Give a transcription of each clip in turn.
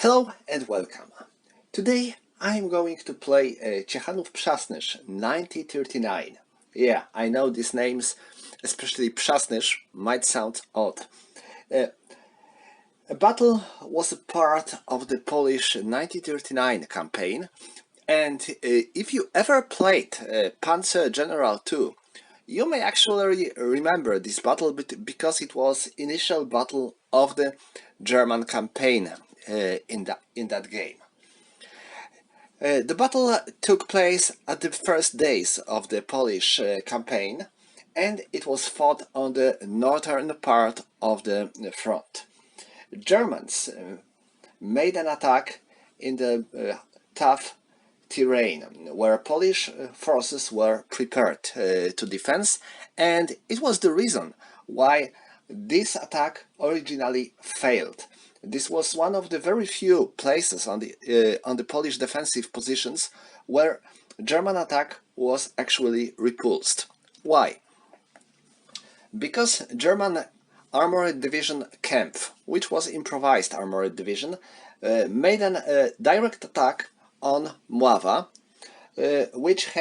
Hello and welcome. Today I'm going to play Ciechanów Przasnysz 1939. Yeah, I know these names, especially Przasnysz, might sound odd. A battle was a part of the Polish 1939 campaign, and if you ever played Panzer General II, you may actually remember this battle because it was initial battle of the German campaign in that game. The battle took place at the first days of the Polish campaign, and it was fought on the northern part of the front. Germans made an attack in the tough terrain where Polish forces were prepared to defense, and it was the reason why this attack originally failed. This was one of the very few places on the Polish defensive positions where German attack was actually repulsed. Why? Because German Armored Division Kempf, which was improvised armored division, made a direct attack on Mława, which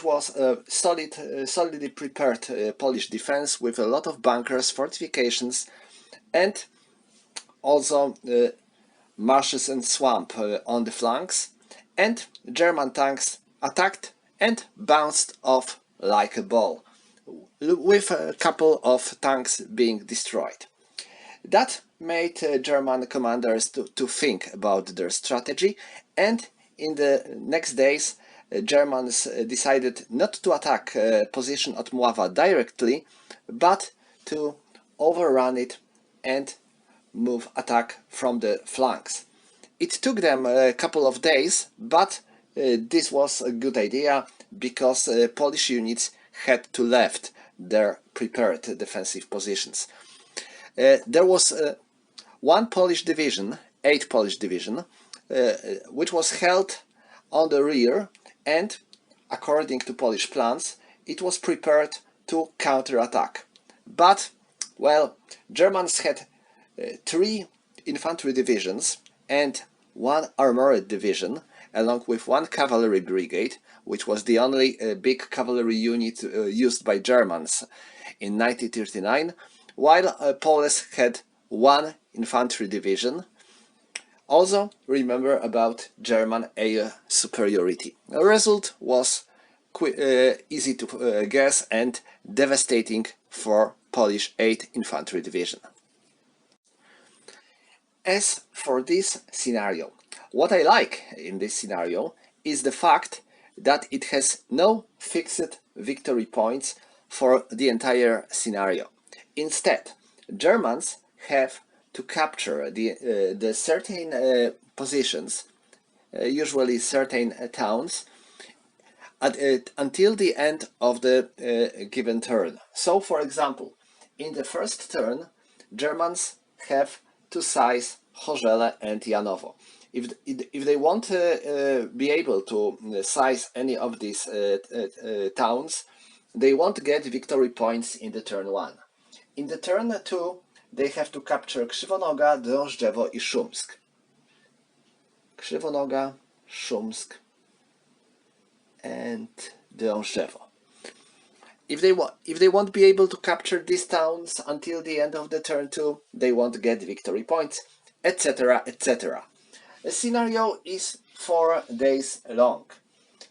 was a solidly prepared Polish defense with a lot of bunkers, fortifications, and also marshes and swamp on the flanks, and German tanks attacked and bounced off like a ball, with a couple of tanks being destroyed. That made German commanders to think about their strategy, and in the next days Germans decided not to attack position at Mława directly, but to overrun it and move attack from the flanks. It took them a couple of days, but this was a good idea because Polish units had to left their prepared defensive positions. There was one Polish division, 8th Polish Division, which was held on the rear, and according to Polish plans it was prepared to counterattack. But, well, Germans had 3 infantry divisions and 1 armored division, along with 1 cavalry brigade, which was the only big cavalry unit used by Germans in 1939, while Poles had 1 infantry division. Also, remember about German air superiority. The result was easy to guess and devastating for Polish 8th Infantry Division. As for this scenario, what I like in this scenario is the fact that it has no fixed victory points for the entire scenario. Instead, Germans have to capture the certain positions, usually certain towns, until the end of the given turn. So, for example, in the first turn, Germans have to seize Chorzele and Janowo. If they want to be able to seize any of these towns, they won't get victory points in the turn 1. In the turn 2, they have to capture Krzywonoga, Drążdżewo i Szumsk. Krzywonoga, Szumsk and Drążdżewo. If they won't be able to capture these towns until the end of the turn 2, they won't get victory points, etc., etc. The scenario is 4 days long,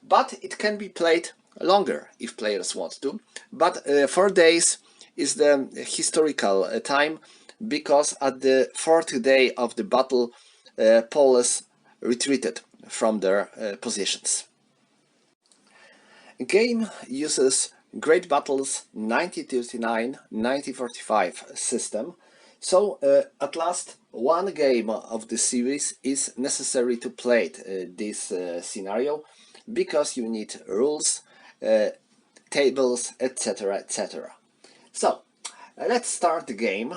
but it can be played longer if players want to. But 4 days is the historical time, because at the 4th day of the battle, Poles retreated from their positions. The game uses Great Battles 1939-1945 system, so at last 1 game of the series is necessary to play this scenario, because you need rules, tables, etc., etc. So, let's start the game.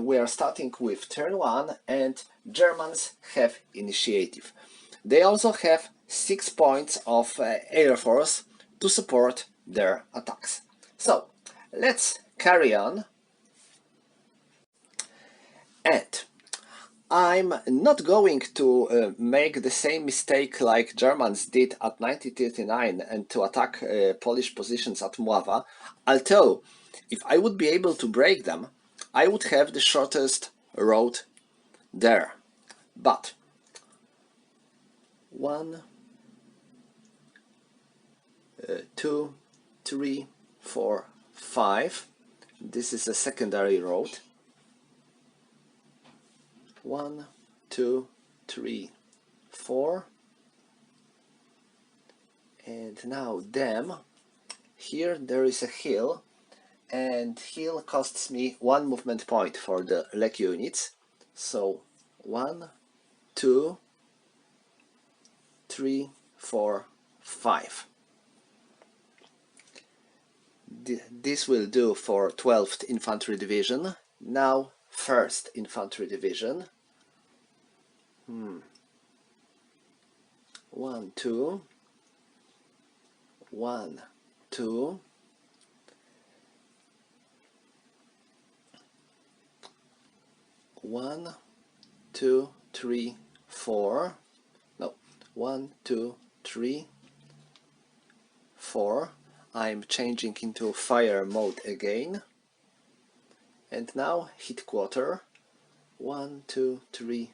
We are starting with turn 1, and Germans have initiative. They also have 6 points of air force to support their attacks. So, let's carry on. And I'm not going to make the same mistake like Germans did at 1939 and to attack Polish positions at Mława, although if I would be able to break them, I would have the shortest road there. But 1, 2, 3, 4, 5. This is a secondary road. 1, 2, 3, 4. And now dam. Here there is a hill, and hill costs me 1 movement point for the leg units. So 1, 2, 3, 4, 5. This will do for 12th Infantry Division. Now 1st Infantry Division. 1, 2, 1, 2. One, 2, 3, 4. No, 1, 2, 3, 4. I'm changing into fire mode again. And now hit quarter. 1, 2, 3,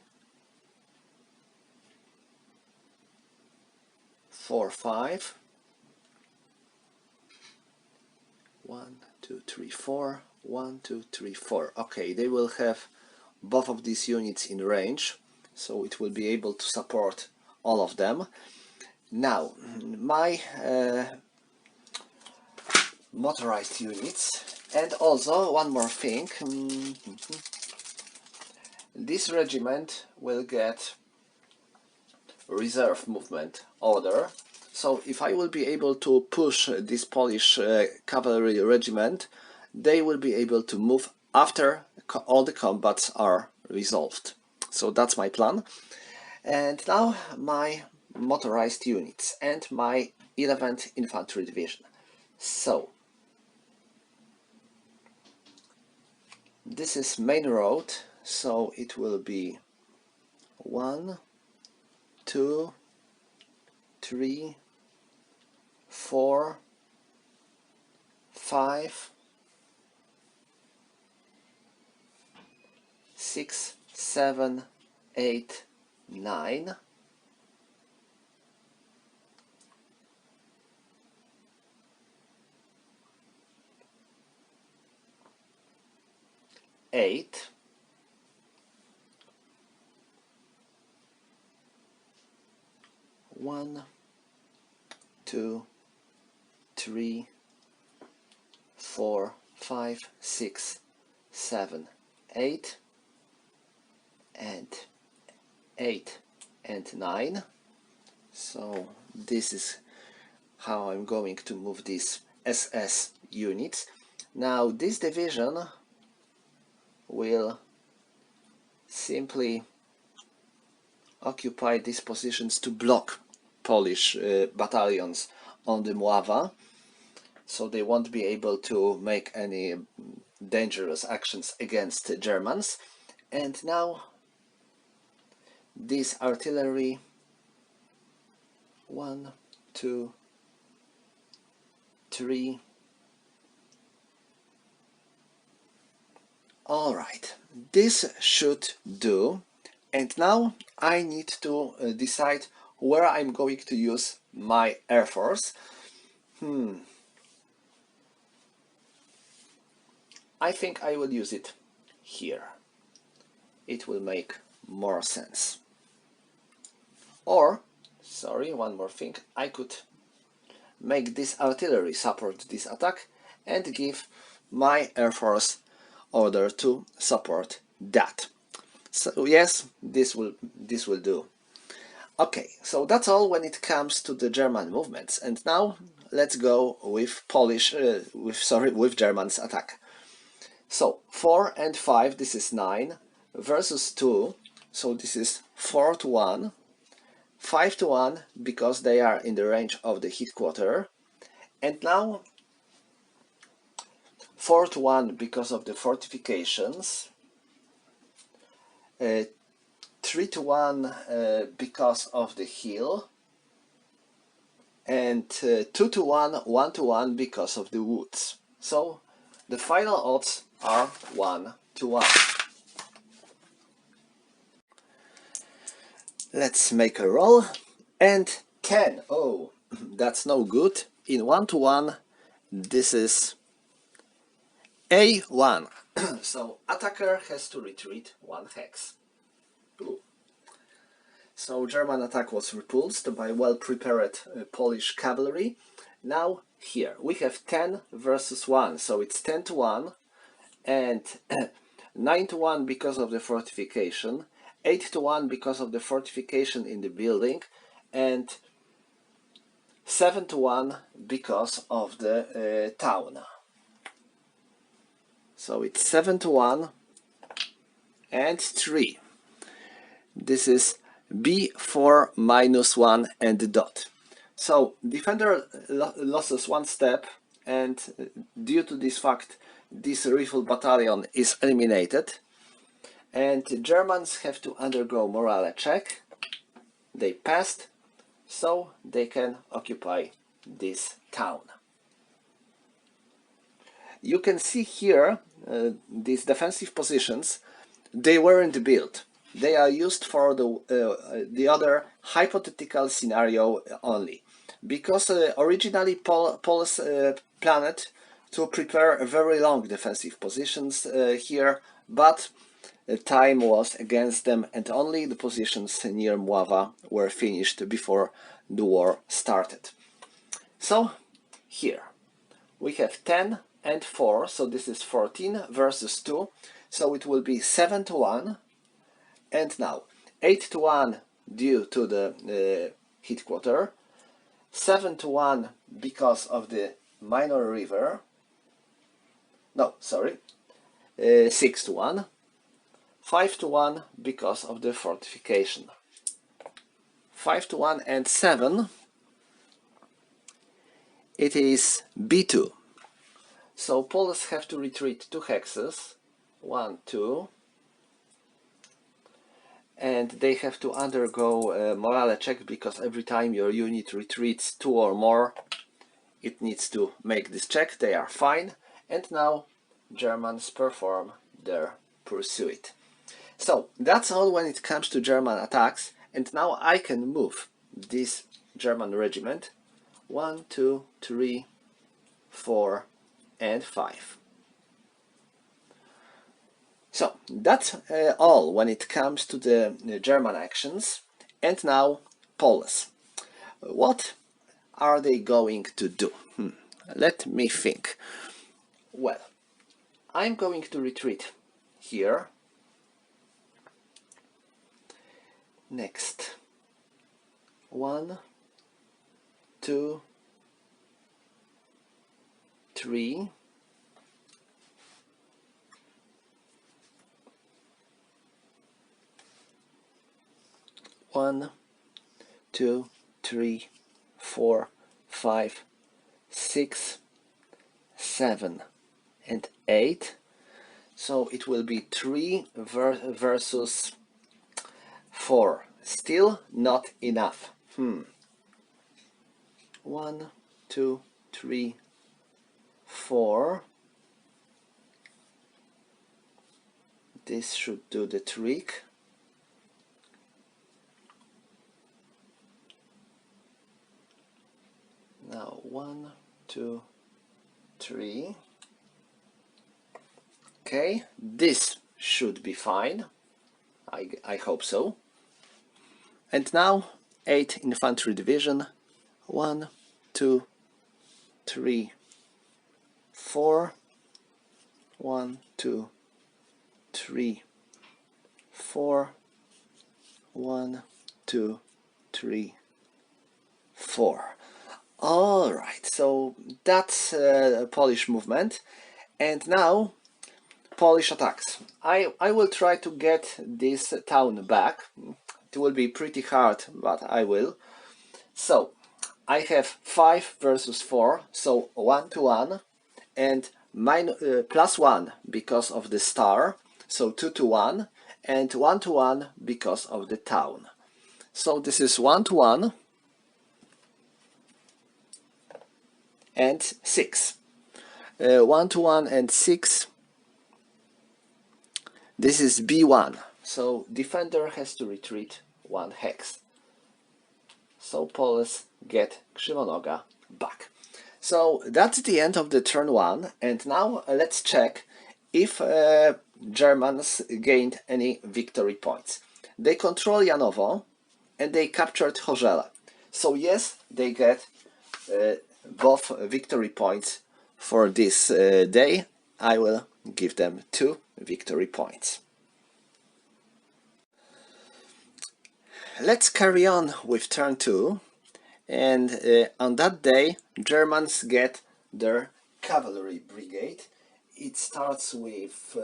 4, 5. 1, 2, 3, 4. 1, 2, 3, 4. Okay, they will have both of these units in range, so it will be able to support all of them. Now, my motorized units, and also one more thing, this regiment will get reserve movement order, so if I will be able to push this Polish cavalry regiment, they will be able to move after all the combats are resolved. So that's my plan. And now my motorized units and my 11th Infantry Division. So this is main road, so it will be 1, 2, 3, 4, 5, 6, 7, 8, 9. 8. 1, 2, 3, 4, 5, 6, 7, 8. And 8 and 9. So this is how I'm going to move these SS units. Now this division will simply occupy these positions to block Polish battalions on the Mława, so they won't be able to make any dangerous actions against the Germans. And now this artillery, 1, 2, 3. Alright, this should do. And now I need to decide where I'm going to use my Air Force. I think I will use it here. It will make more sense. Or, sorry, one more thing, I could make this artillery support this attack and give my Air Force order to support that. So yes, this will do. Okay, so that's all when it comes to the German movements. And now let's go with with German's attack. So 4 and 5, this is 9 versus 2, so this is 4 to 1. 5 to 1 because they are in the range of the hit quarter, and now 4 to 1 because of the fortifications, 3 to 1 because of the hill, and 2 to 1, 1 to 1 because of the woods. So the final odds are 1 to 1. Let's make a roll, and 10. Oh, that's no good. In 1 to 1, this is A1. So attacker has to retreat 1 hex. Ooh. So German attack was repulsed by well-prepared Polish cavalry. Now here we have 10 versus 1, so it's 10 to 1, and 9 to 1 because of the fortification, 8 to 1 because of the fortification in the building, and 7 to 1 because of the town. So it's 7 to 1 and 3. This is B4 minus 1 and the dot. So defender loses 1 step, and due to this fact this rifle battalion is eliminated, and the Germans have to undergo morale check. They passed, so they can occupy this town. You can see here these defensive positions. They weren't built. They are used for the other hypothetical scenario only, because originally Poles planned to prepare very long defensive positions here, but time was against them, and only the positions near Mława were finished before the war started. So here we have 10 and 4, so this is 14 versus 2, so it will be 7 to 1, and now 8 to 1 due to the headquarter, 7 to 1 because of the minor river, no, sorry, 6 to 1, 5 to 1 because of the fortification, 5 to 1 and 7, it is B2. So Poles have to retreat 2 hexes, 1, 2, and they have to undergo a morale check, because every time your unit retreats 2 or more, it needs to make this check. They are fine, and now Germans perform their pursuit. So that's all when it comes to German attacks, and now I can move this German regiment 1, 2, 3, 4 and 5. So that's all when it comes to the German actions. And now Poles. What are they going to do? Let me think. Well, I'm going to retreat here. Next. 1, 2, 3. 1, 2, 3, 4, 5, 6, 7 and 8. So it will be 3 versus 4. Still not enough. 1, 2, 3, 4. This should do the trick. Now 1, 2, 3. Okay, this should be fine. I hope so. And now 8 infantry division. 1, 2, 3, 4. 1, 2, 3, 4. 1, 2, 3, 4. All right, so that's a Polish movement, and now Polish attacks. I will try to get this town back. It will be pretty hard, but I will. So I have 5 versus 4, so 1 to 1, and plus 1 because of the star, so 2 to 1, and 1-to-1 because of the town. So this is 1-to-1 and 6. 1-to-1 and 6. This is B1. So defender has to retreat 1 hex. So Poles get Krzywonoga back. So that's the end of the turn 1, and now let's check if Germans gained any victory points. They control Janowo and they captured Chorzele. So yes, they get both victory points for this day. I will give them 2 victory points. Let's carry on with turn 2, and on that day Germans get their cavalry brigade. It starts with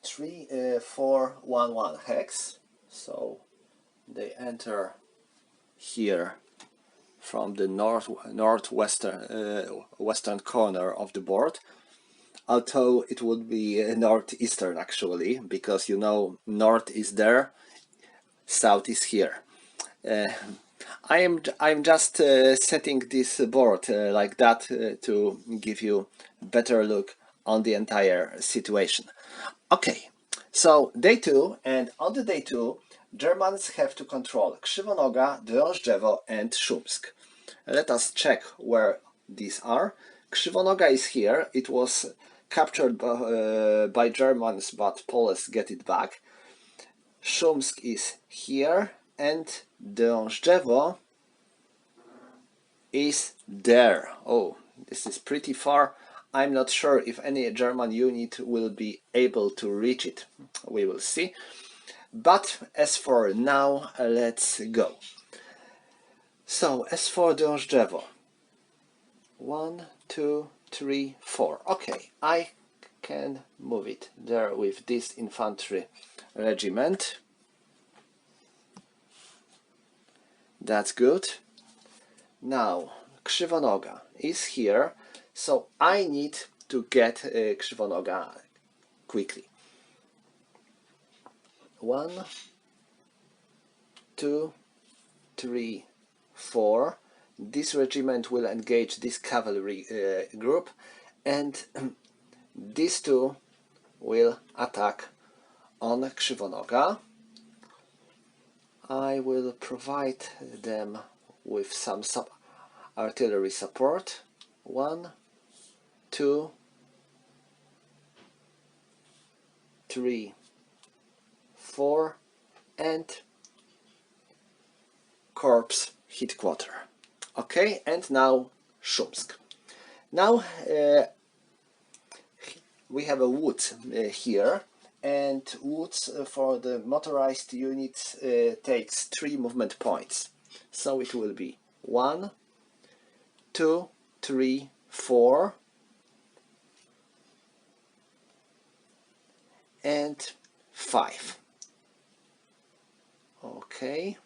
3-4-1-1 hex, so they enter here from the western corner of the board, although it would be northeastern actually, because you know north is there, south is here. I'm just setting this board like that to give you a better look on the entire situation. Okay, so day 2, and on the day 2 Germans have to control Krzywonoga, Drążdżewo and Szumsk. Let us check where these are. Krzywonoga is here. It was captured by Germans, but Poles get it back. Szumsk is here, and Drążdżewo is there. Oh, this is pretty far. I'm not sure if any German unit will be able to reach it. We will see. But as for now, let's go. So, as for Drążdżewo, 1, 2, 3, 4. Okay, I can move it there with this infantry regiment. That's good. Now, Krzywonoga is here, so I need to get Krzywonoga quickly. 1, 2, 3, 4. This regiment will engage this cavalry group, and these two will attack on Krzywonoga. I will provide them with some artillery support. 1, 2, 3, 4, and corps headquarter. Okay, and now Szumsk. Now we have a wood here, and woods for the motorized units takes 3 movement points. So it will be 1, 2, 3, 4, and 5. Okay.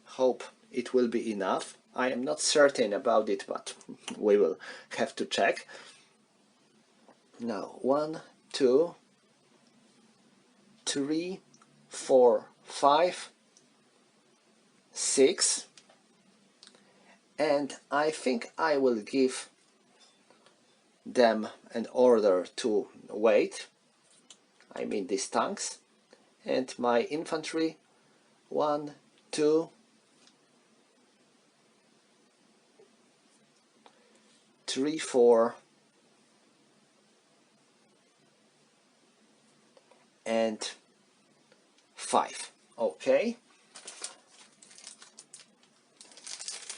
Hope it will be enough. I am not certain about it, but we will have to check. Now 1, 2, 3, 4, 5, 6, and I think I will give them an order to wait. I mean these tanks, and my infantry 1, 2, 3, 4, and 5. Okay.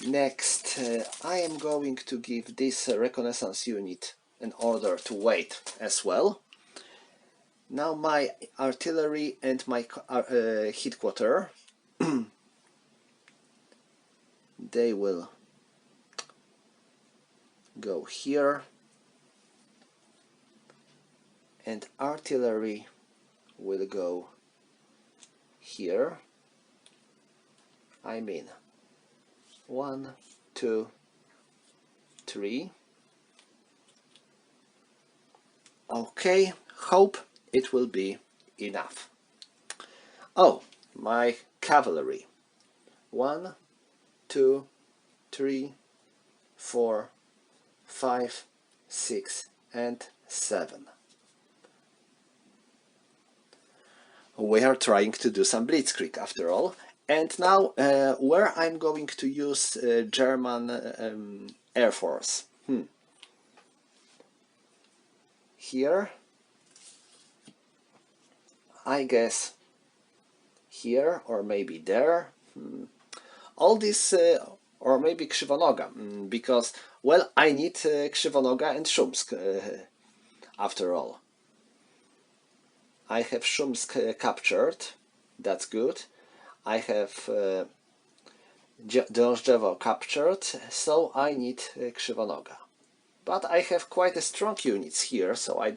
Next, I am going to give this reconnaissance unit an order to wait as well. Now my artillery and my headquarter, they will go here, and artillery will go here. I mean 1, 2, 3, Okay, hope it will be enough. Oh, my cavalry. 1, 2, 3, 4, 5, 6, and 7. We are trying to do some blitzkrieg after all. And now, where I'm going to use German Air Force. Here, I guess here or maybe there. All this, or maybe Krzywonoga, because, well, I need Krzywonoga and Szumsk after all. I have Szumsk captured, that's good. I have Drążewo captured, so I need Krzywonoga. But I have quite a strong units here, so I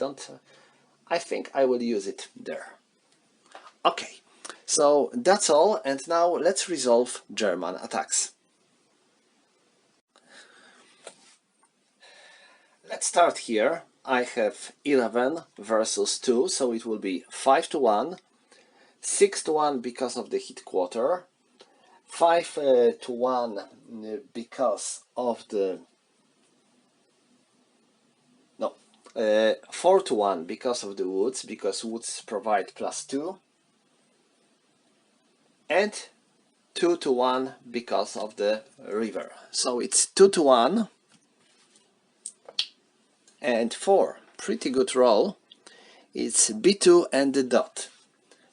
think I will use it there. Okay, so that's all, and now let's resolve German attacks. Let's start here. I have 11 versus 2, so it will be 5 to 1, 6 to 1 because of the hit quarter, 5 to 1 because of the 4 to 1 because of the woods, because woods provide +2, and 2 to 1 because of the river. So it's 2 to 1 and 4. Pretty good roll. It's B2 and the dot.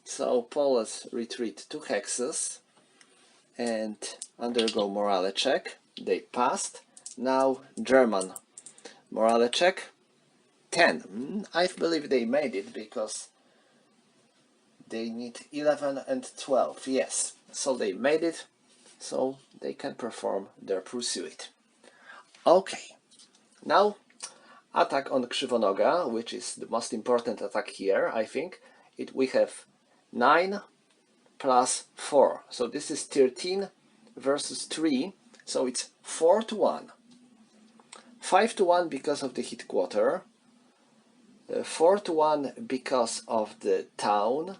So Poles retreat 2 hexes and undergo morale check. They passed. Now German morale check 10. I believe they made it because they need 11 and 12. Yes, so they made it, so they can perform their pursuit. Okay, now attack on Krzywonoga, which is the most important attack here, I think. We have 9 plus 4, so this is 13 versus 3, so it's 4 to 1. 5 to 1 because of the hit quarter, 4 to 1 because of the town,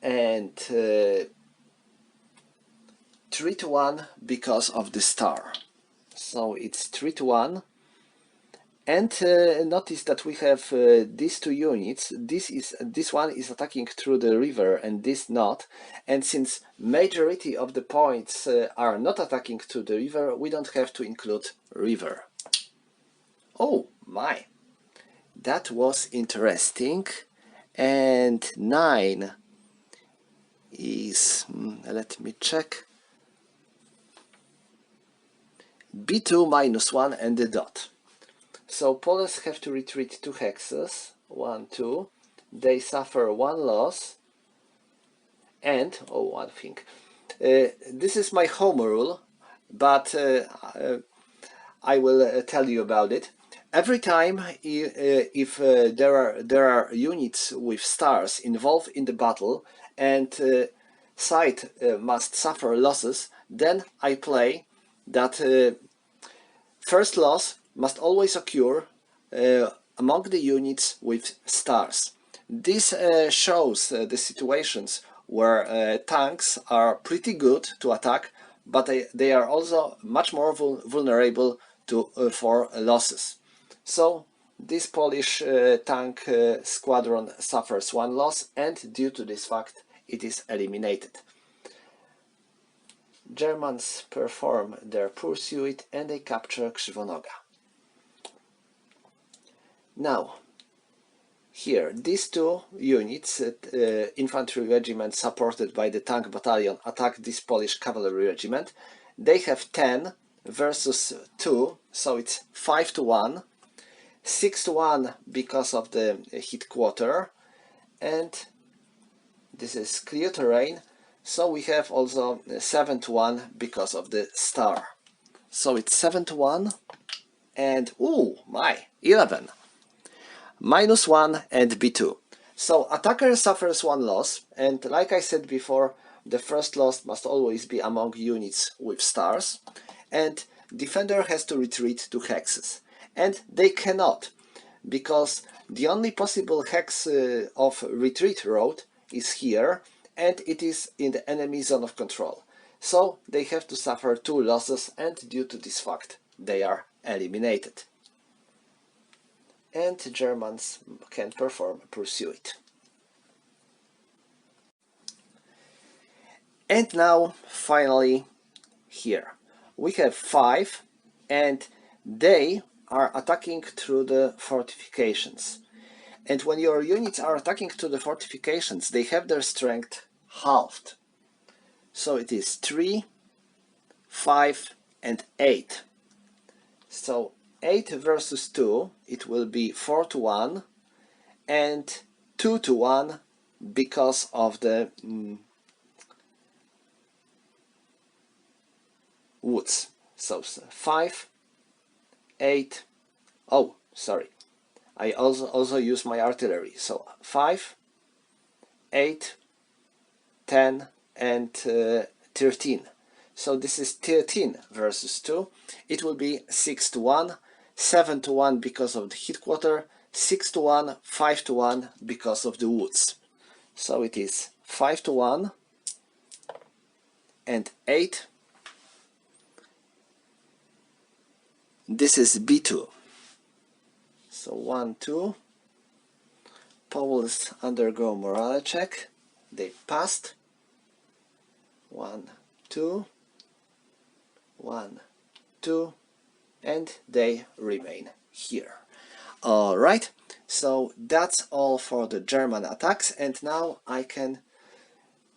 and 3 to 1 because of the star. So it's 3 to 1. And notice that we have these two units. This one is attacking through the river and this not. And since majority of the points are not attacking through the river, we don't have to include river. Oh my, that was interesting. And 9 is, let me check, B2 minus 1 and the dot. So Poles have to retreat 2 hexes, 1, 2, they suffer 1 loss, and, oh, one thing, this is my home rule, but I will tell you about it. Every time if there are units with stars involved in the battle and side must suffer losses, then I play that first loss must always occur among the units with stars. This shows the situations where tanks are pretty good to attack, but they are also much more vulnerable to for losses. So this Polish tank squadron suffers 1 loss, and due to this fact it is eliminated. Germans perform their pursuit and they capture Krzywonoga. Now, here, these two units, infantry regiment supported by the tank battalion, attack this Polish cavalry regiment. They have 10 versus 2, so it's 5 to 1, 6 to 1 because of the hit quarter, and this is clear terrain, so we have also 7 to 1 because of the star. So it's 7 to 1, and, ooh, my, 11. Minus 1 and B2. So attacker suffers 1 loss, and like I said before, the first loss must always be among units with stars, and defender has to retreat 2 hexes. And they cannot, because the only possible hex of retreat road is here, and it is in the enemy zone of control. So they have to suffer 2 losses, and due to this fact they are eliminated. And Germans can perform pursuit. And now finally here we have 5, and they are attacking through the fortifications. And when your units are attacking to the fortifications, they have their strength halved. So it is 3, 5 and 8. So 8 versus 2, it will be 4 to 1 and 2 to 1 because of the woods. So 5, 8, oh sorry, I also use my artillery. So 5, 8, 10 and 13. So this is 13 versus 2. It will be 6 to 1, 7 to 1 because of the headquarter, 6 to 1, 5 to 1 because of the woods. So it is 5 to 1 and 8. This is B2. So 1, 2. Poles undergo morale check. They passed. 1, 2. 1, 2. And they remain here. Alright, so that's all for the German attacks, and now I can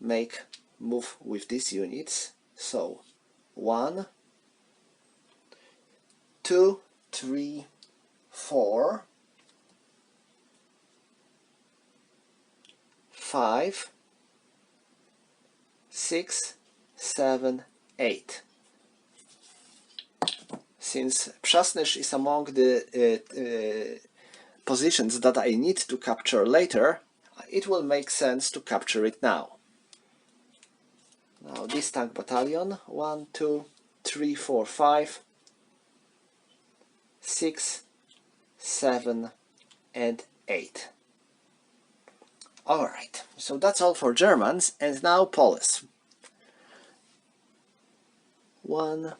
move with these units. So 1, 2, 3, 4, 5, 6, 7, 8. Since Przasnysz is among the positions that I need to capture later, it will make sense to capture it now. Now this tank battalion, 1, 2, 3, 4, 5, 6, 7 and 8. Alright, so that's all for Germans, and now Polish. 1,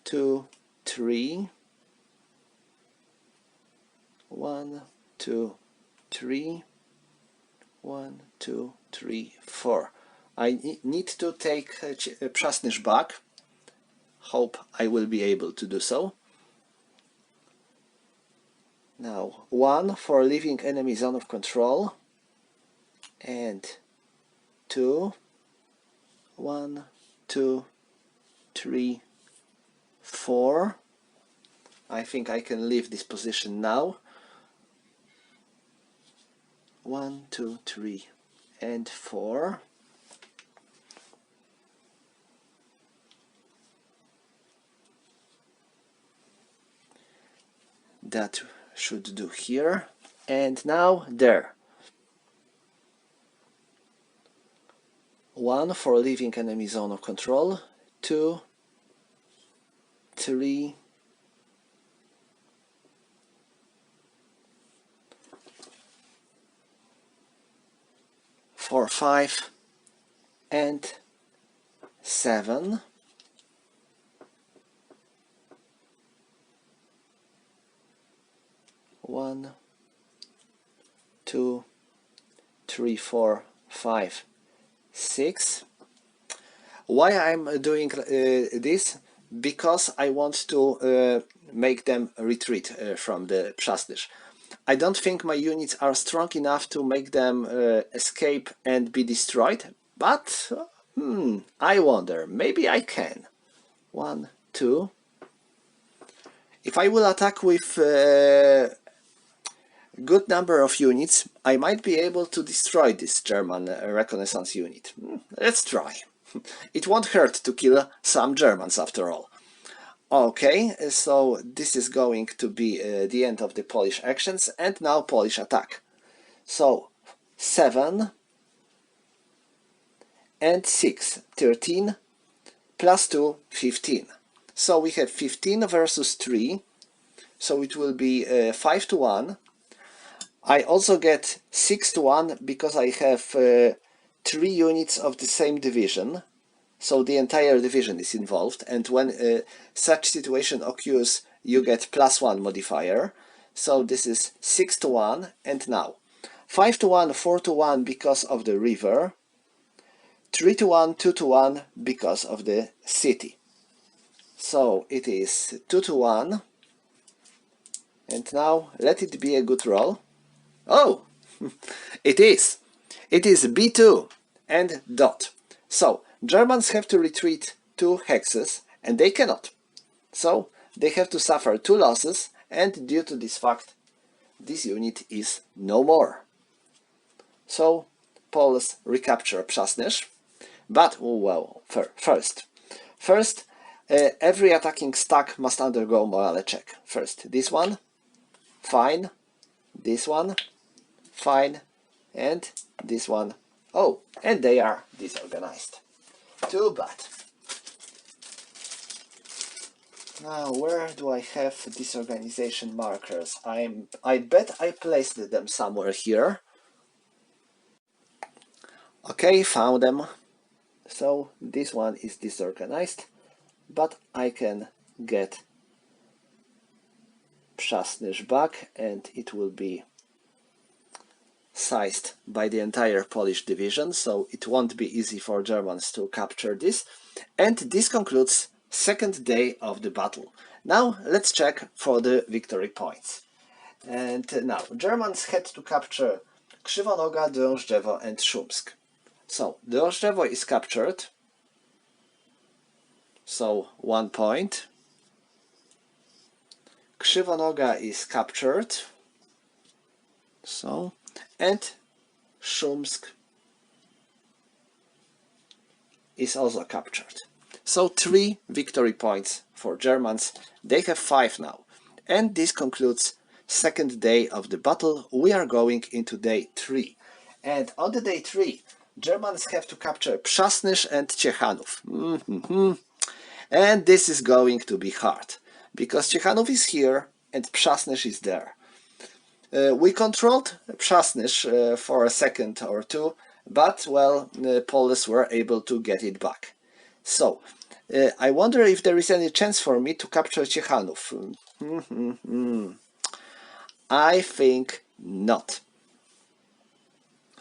2, 3, 1, 2, 3, 1, 2, 3, 4. I need to take Przasnysz back. Hope I will be able to do so. Now 1 for leaving enemy zone of control, and 2, 1, 2, 3, 4. I think I can leave this position now. 1, 2, 3 and 4. That should do here, and now there. 1 for leaving enemy zone of control, 2, 3, 4, 5 and 7. 1, 2, 3, 4, 5, 6. Why I'm doing this? Because I want to make them retreat from the Przasnysz. I don't think my units are strong enough to make them escape and be destroyed, but I wonder, maybe I can. 1, 2. If I will attack with good number of units, I might be able to destroy this German reconnaissance unit. Let's try. It won't hurt to kill some Germans after all. Okay, so this is going to be the end of the Polish actions, and now Polish attack. So 7 and 6, 13, plus 2, 15. So we have 15 versus 3, so it will be 5 to 1. I also get 6-1 because I have 3 units of the same division. So the entire division is involved, and when such situation occurs, you get +1 modifier. So this is 6-1, and now 5-1, 4-1 because of the river, 3-1, 2-1 because of the city. So it is 2-1, and now let it be a good roll. Oh, it is. It is B2 and dot. So Germans have to retreat 2 hexes, and they cannot. So they have to suffer 2 losses, and due to this fact, this unit is no more. So Poles recapture Przasnysz, but well, first, every attacking stack must undergo morale check. First, this one, fine, this one, fine, and this one. Oh, and they are disorganized. Too bad. Now, where do I have disorganization markers? I bet I placed them somewhere here. Okay, found them. So this one is disorganized, but I can get Przasnysz back, and it will be sized by the entire Polish division, so it won't be easy for Germans to capture this. And this concludes second day of the battle. Now let's check for the victory points. And now Germans had to capture Krzywonoga, Drążdżewo and Szumsk. So Drążdżewo is captured, so 1 point. Krzywonoga is captured, so, and Szumsk is also captured. So 3 victory points for Germans. They have 5 now. And this concludes second day of the battle. We are going into day 3. And on the day 3, Germans have to capture Przasnysz and Ciechanów. And this is going to be hard, because Ciechanów is here and Przasnysz is there. We controlled Przasnysz for a second or two, but, well, the Poles were able to get it back. So, I wonder if there is any chance for me to capture Ciechanów. I think not.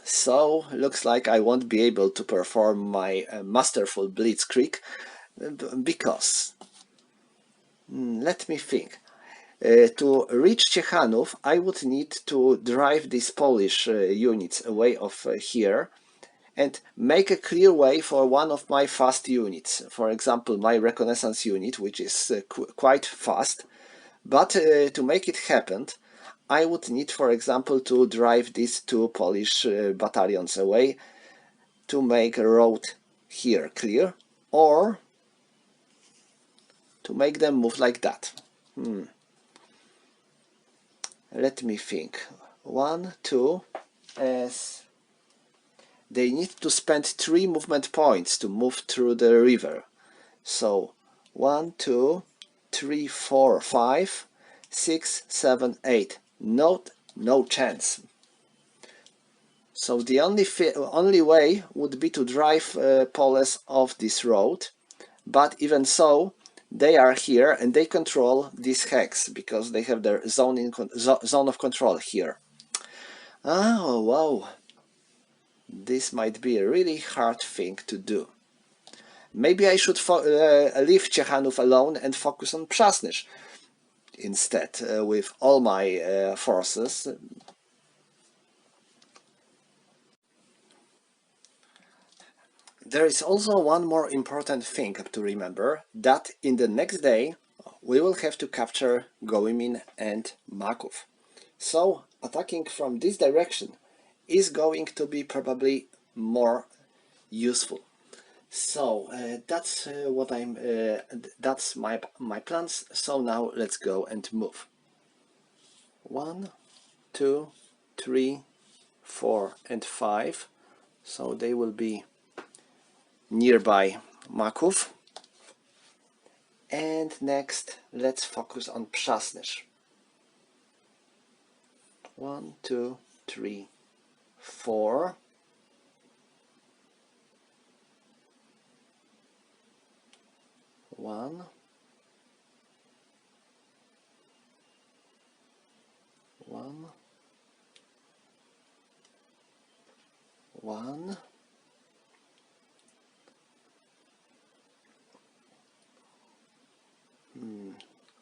So, looks like I won't be able to perform my masterful blitzkrieg, because, let me think. To reach Ciechanów, I would need to drive these Polish units away of here and make a clear way for one of my fast units. For example, my reconnaissance unit, which is quite fast. But to make it happen, I would need, for example, to drive these 2 Polish battalions away to make a road here clear, or to make them move like that. Let me think. 1, 2, as they need to spend 3 movement points to move through the river. So 1, 2, 3, 4, 5, 6, 7, 8. No chance. So the only way would be to drive Poles off this road, but even so, they are here and they control this hex because they have their zone of control here. Oh wow, this might be a really hard thing to do. Maybe I should leave Ciechanów alone and focus on Przasnysz instead with all my forces. There is also one more important thing to remember, that in the next day we will have to capture Gołymin and Maków. So attacking from this direction is going to be probably more useful. So that's what that's my plans. So now let's go and move. 1, 2, 3, 4 and 5. So they will be nearby Maków. And next let's focus on Przasnysz. 1, 2, 3, 4. One, one, one,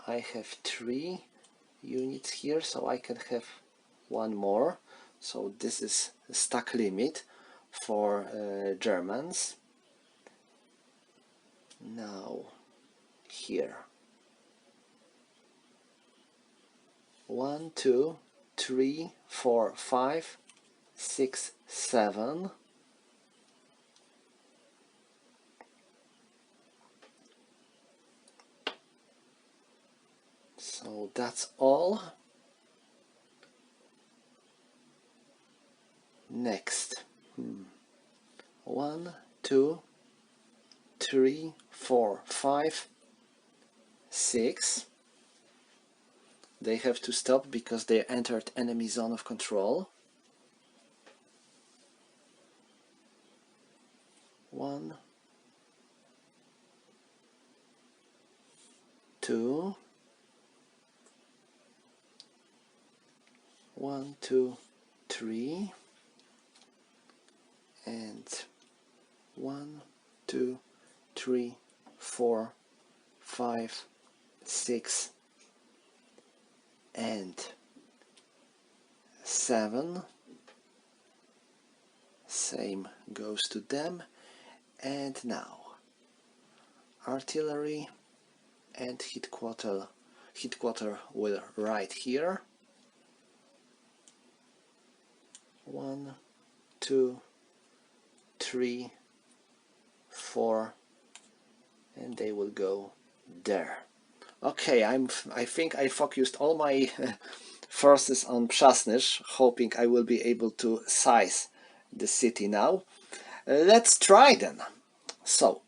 I have 3 units here, so I can have one more. So this is a stack limit for Germans. Now here 1, 2, 3, 4, 5, 6, 7. So that's all. Next, 1, 2, 3, 4, 5, 6. They have to stop because they entered enemy zone of control. 1, 2, 1, 2, 3, and 1, 2, 3, 4, 5, 6, and 7. Same goes to them. And now artillery and headquarter will right here. 1, 2, 3, 4, and they will go there. Okay, I think I focused all my forces on Przasnysz, hoping I will be able to size the city now. Let's try then. So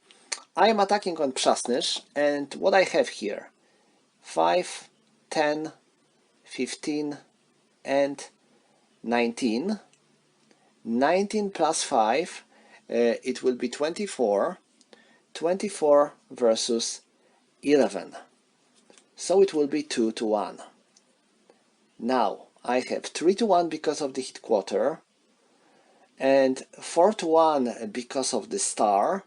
I am attacking on Przasnysz, and what I have here: 5, 10, 15, and 19. 19 plus 5, it will be 24. 24 versus 11. So it will be 2 to 1. Now I have 3 to 1 because of the headquarter, and 4 to 1 because of the star,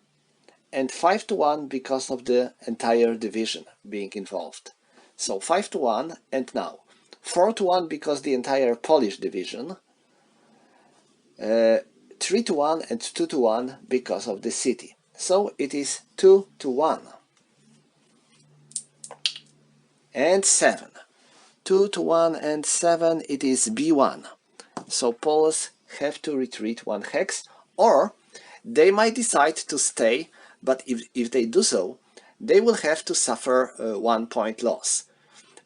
and 5 to 1 because of the entire division being involved. So 5 to 1, and now 4 to 1 because the entire Polish division, 3 to 1 and 2 to 1 because of the city. So it is 2 to 1. And 7. 2 to 1 and 7, it is B1. So Poles have to retreat 1 hex, or they might decide to stay, but if they do so, they will have to suffer 1 point loss.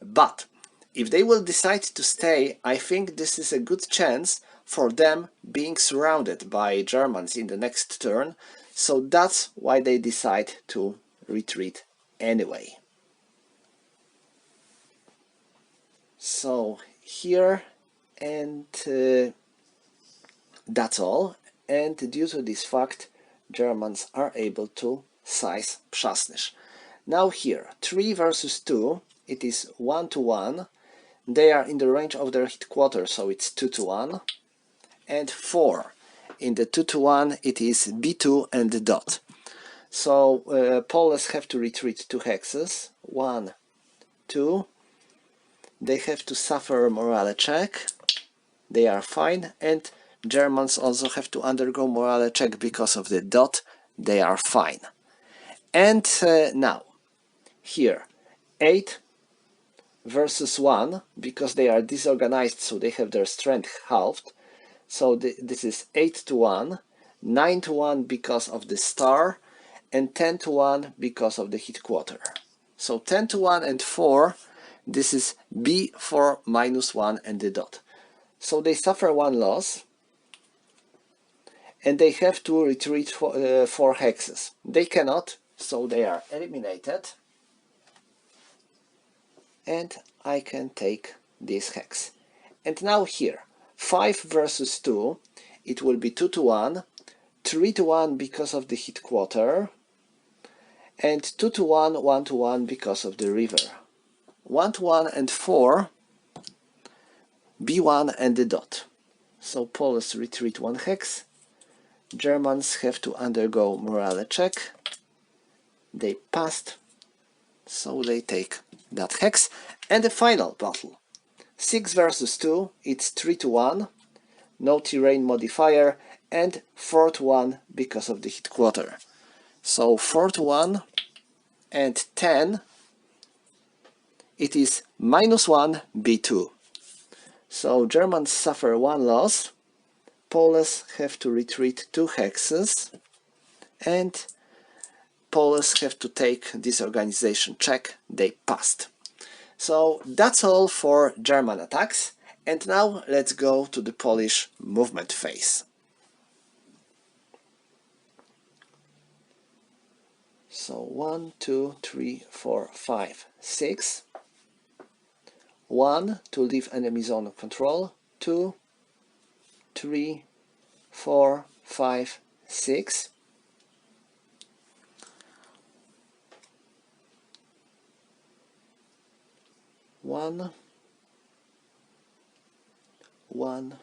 But if they will decide to stay, I think this is a good chance for them being surrounded by Germans in the next turn, so that's why they decide to retreat anyway. So here, and that's all, and due to this fact Germans are able to size Przasnysz. Now here, 3 versus 2, it is 1 to 1. They are in the range of their headquarters, so it's 2 to 1. And 4. In the 2 to 1, it is B2 and the dot. So Poles have to retreat 2 hexes. 1, 2. They have to suffer a morale check. They are fine. And Germans also have to undergo morale check because of the dot. They are fine. And now, here, 8 versus 1, because they are disorganized, so they have their strength halved. So this is 8 to 1, 9 to 1 because of the star, and 10 to 1 because of the headquarter. So 10 to 1 and 4, this is B4 minus 1 and the dot. So they suffer 1 loss, and they have to retreat 4 hexes. They cannot, so they are eliminated. And I can take this hex. And now here, 5 versus 2, it will be 2 to 1, 3 to 1 because of the headquarter, and 2 to 1, 1 to 1 because of the river. 1 to 1 and 4, B1 and the dot. So Poles retreat 1 hex. Germans have to undergo morale check. They passed, so they take that hex. And the final battle. 6 versus 2, it's 3 to 1, no terrain modifier, and 4 to 1 because of the headquarter. So 4 to 1 and 10, it is -1 B2. So Germans suffer 1 loss, Poles have to retreat 2 hexes, and Poles have to take disorganization check. They passed. So that's all for German attacks, and now let's go to the Polish movement phase. So 1, 2, 3, 4, 5, 6. 1 to leave enemy zone of control, 2, 3, 4, 5, 6. 1, 1,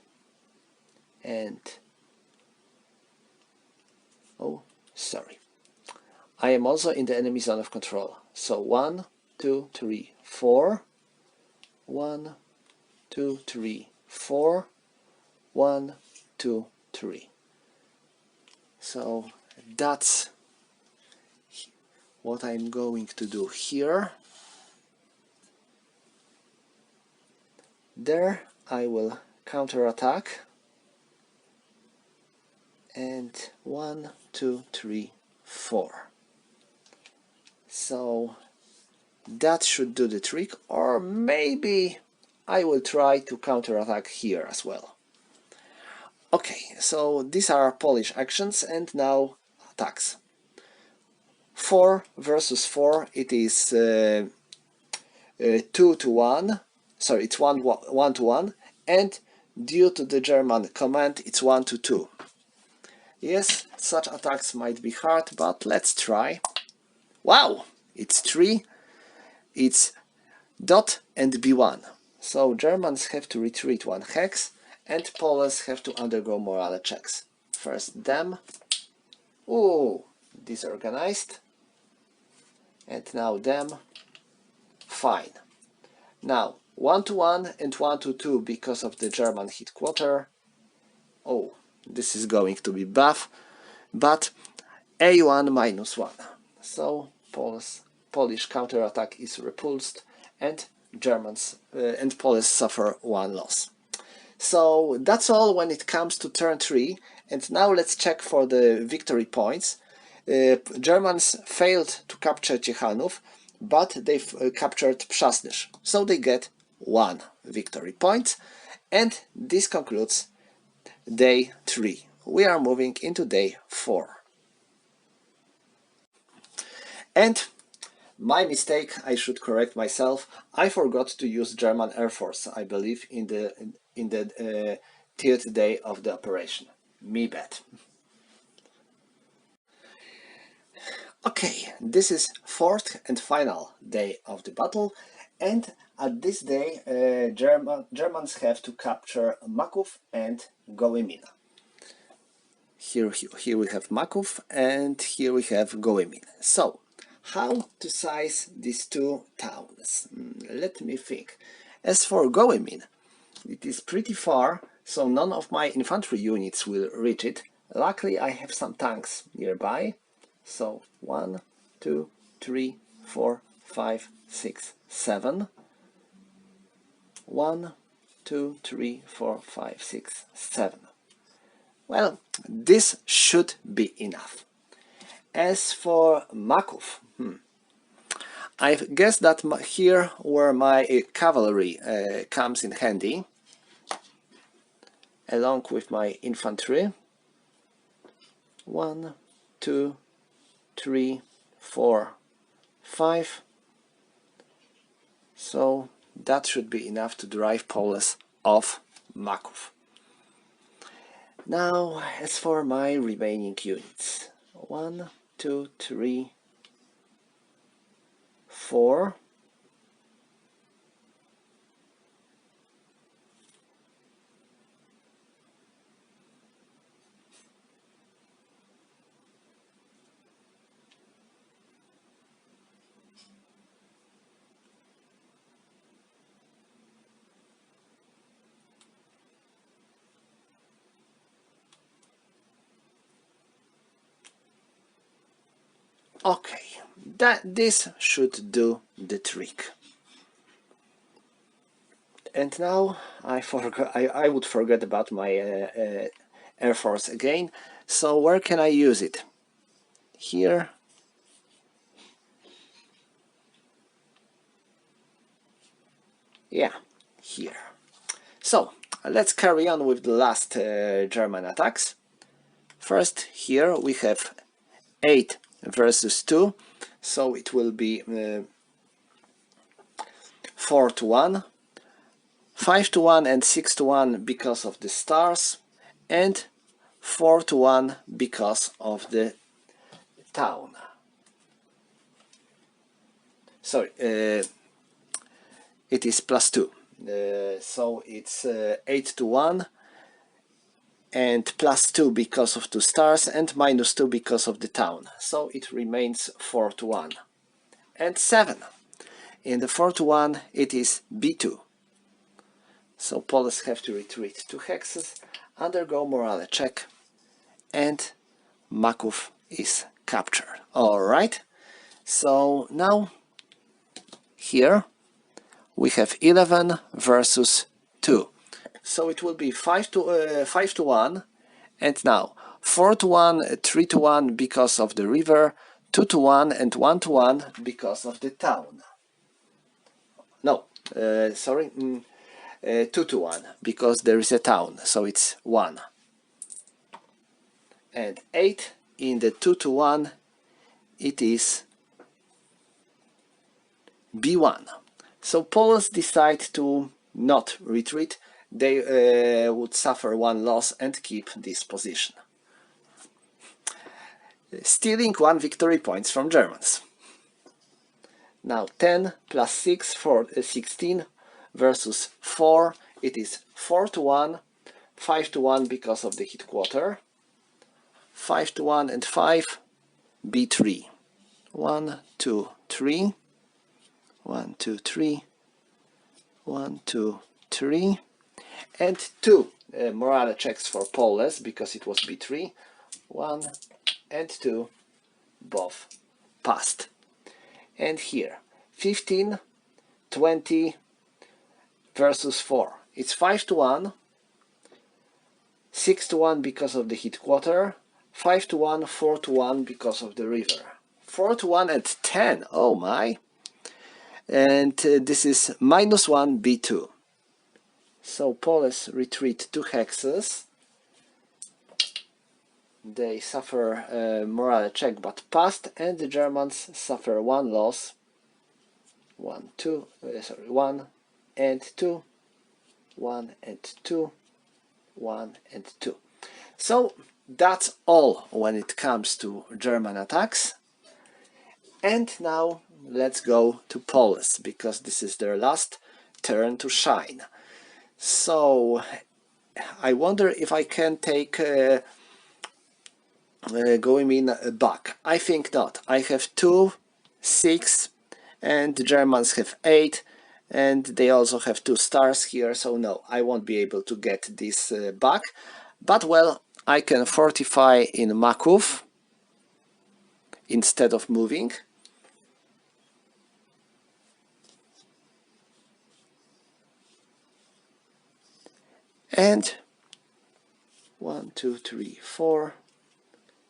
and oh, sorry. I am also in the enemy zone of control. So 1, 2, 3, 4. 1, 2, 3, 4. 1, 2, 3. So that's what I'm going to do here. There I will counterattack. And 1, 2, 3, 4. So that should do the trick, or maybe I will try to counterattack here as well. Okay, so these are Polish actions, and now attacks. 4 versus 4, it is 2 to 1, sorry, it's 1 to 1, and due to the German command, it's 1 to 2. Yes, such attacks might be hard, but let's try. Wow, it's 3, it's dot and B1. So Germans have to retreat 1 hex, and Poles have to undergo morale checks. First them. Ooh, disorganized. And now them. Fine. Now 1 to 1 and 1 to 2 because of the German headquarter. Oh, this is going to be buff, but A1 -1. So Polish counterattack is repulsed, and Germans and Poles suffer 1 loss. So that's all when it comes to turn 3, and now let's check for the victory points. Germans failed to capture Ciechanów, but they've captured Przasnysz, so they get 1 victory point, and this concludes day 3. We are moving into day 4. And my mistake, I should correct myself. I forgot to use German Air Force, I believe, in the 3rd day of the operation. Me bad. Okay, this is 4th and final day of the battle, and at this day Germans have to capture Maków and Gołębina. Here we have Maków, and here we have Gołębin. So, how to size these 2 towns? Let me think. As for Gołębin, it is pretty far, so none of my infantry units will reach it. Luckily I have some tanks nearby. So 1, 2, 3, 4, 5, 6, 7. 1, 2, 3, 4, 5, 6, 7. Well, this should be enough. As for Maków, I guess that here where my cavalry comes in handy, along with my infantry. 1, 2, 3, 4, 5. So that should be enough to drive Poles off Maków. Now, as for my remaining units, 1, 2, 3, 4, okay, this should do the trick. And now I would forget about my Air Force again. So where can I use it? Here. Yeah, here. So let's carry on with the last German attacks. First, here we have 8 versus 2, so it will be 4 to 1, 5 to 1 and 6 to 1 because of the stars, and 4 to 1 because of the town. Sorry, it is plus 2, so it's 8 to 1 and plus 2 because of 2 stars and minus 2 because of the town, so it remains 4 to 1. And 7. In the 4 to 1 it is B2. So Poles have to retreat 2 hexes, undergo morale check, and Maków is captured. Alright, so now here we have 11 versus 2. So it will be 5 to 1, and now 4 to 1, 3 to 1 because of the river, 2 to 1 and 1 to 1 because of the town. No, sorry, 2 to 1 because there is a town, so it's 1. And 8 in the 2 to 1, it is B1. So Poles decide to not retreat. They would suffer 1 loss and keep this position, stealing 1 victory points from Germans. Now 10 plus 6 for 16 versus 4, it is 4 to 1, 5 to 1 because of the hit quarter, 5 to 1 and 5, B3. 1, 2, 3, 1, 2, 3, 1, 2, 3, and 2 morale checks for Poles because it was B3, 1 and 2, both passed. And here 15, 20 versus 4, it's 5 to 1, 6 to 1 because of the hit quarter, 5 to 1, 4 to 1 because of the river, 4 to 1 and 10, oh my, and this is minus 1 B2. So Poles retreat 2 hexes, they suffer a morale check but passed, and the Germans suffer 1 loss, 1 and 2, 1 and 2, 1 and 2. So that's all when it comes to German attacks. And now let's go to Poles, because this is their last turn to shine. So I wonder if I can take Goemin back. I think not. I have 2, 6, and the Germans have 8, and they also have 2 stars here, so no, I won't be able to get this back. But well, I can fortify in Maków instead of moving. And 1, 2, 3, 4,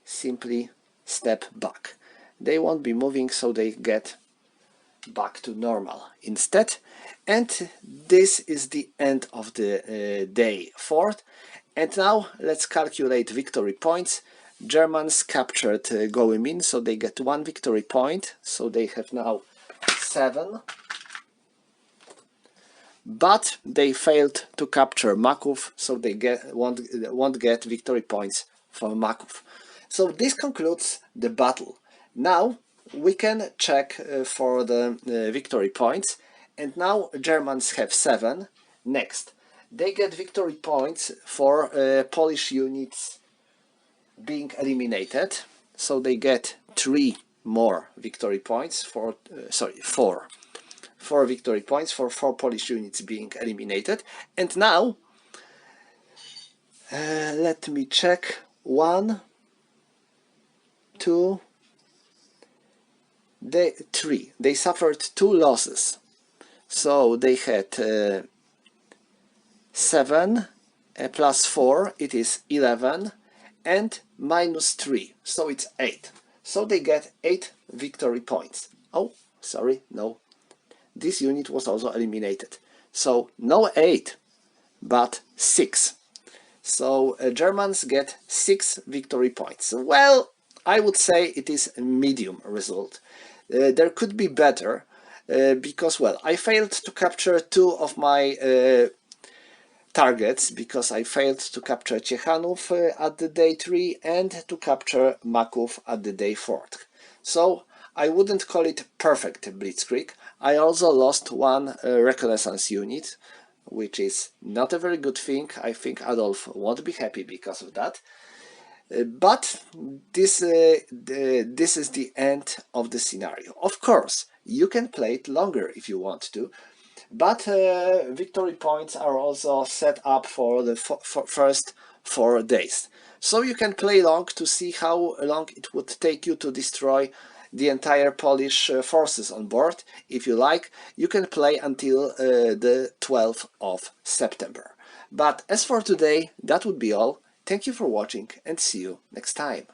simply step back. They won't be moving, so they get back to normal instead. And this is the end of the day 4th. And now let's calculate victory points. Germans captured Goemin, so they get 1 victory point, so they have now 7. but they failed to capture Maków, so they won't get victory points for Maków. So this concludes the battle. Now we can check for the victory points, and now Germans have 7. Next, they get victory points for Polish units being eliminated, so they get 3 more victory points for 4 victory points for 4 Polish units being eliminated. And now let me check. 1, 2, 3. They suffered 2 losses, so they had 7 plus 4, it is 11, and minus 3, so it's 8. So they get 8 victory points. Oh, sorry, no. This unit was also eliminated. So no 8, but 6. So Germans get 6 victory points. Well, I would say it is a medium result. There could be better, because, well, I failed to capture 2 of my targets, because I failed to capture Ciechanów at the day 3 and to capture Maków at the day 4. So I wouldn't call it perfect blitzkrieg. I also lost 1 reconnaissance unit, which is not a very good thing. I think Adolf won't be happy because of that. But this is the end of the scenario. Of course, you can play it longer if you want to, but victory points are also set up for the first 4 days. So you can play long to see how long it would take you to destroy the entire Polish forces on board. If you like, you can play until the 12th of September. But as for today, that would be all. Thank you for watching and see you next time.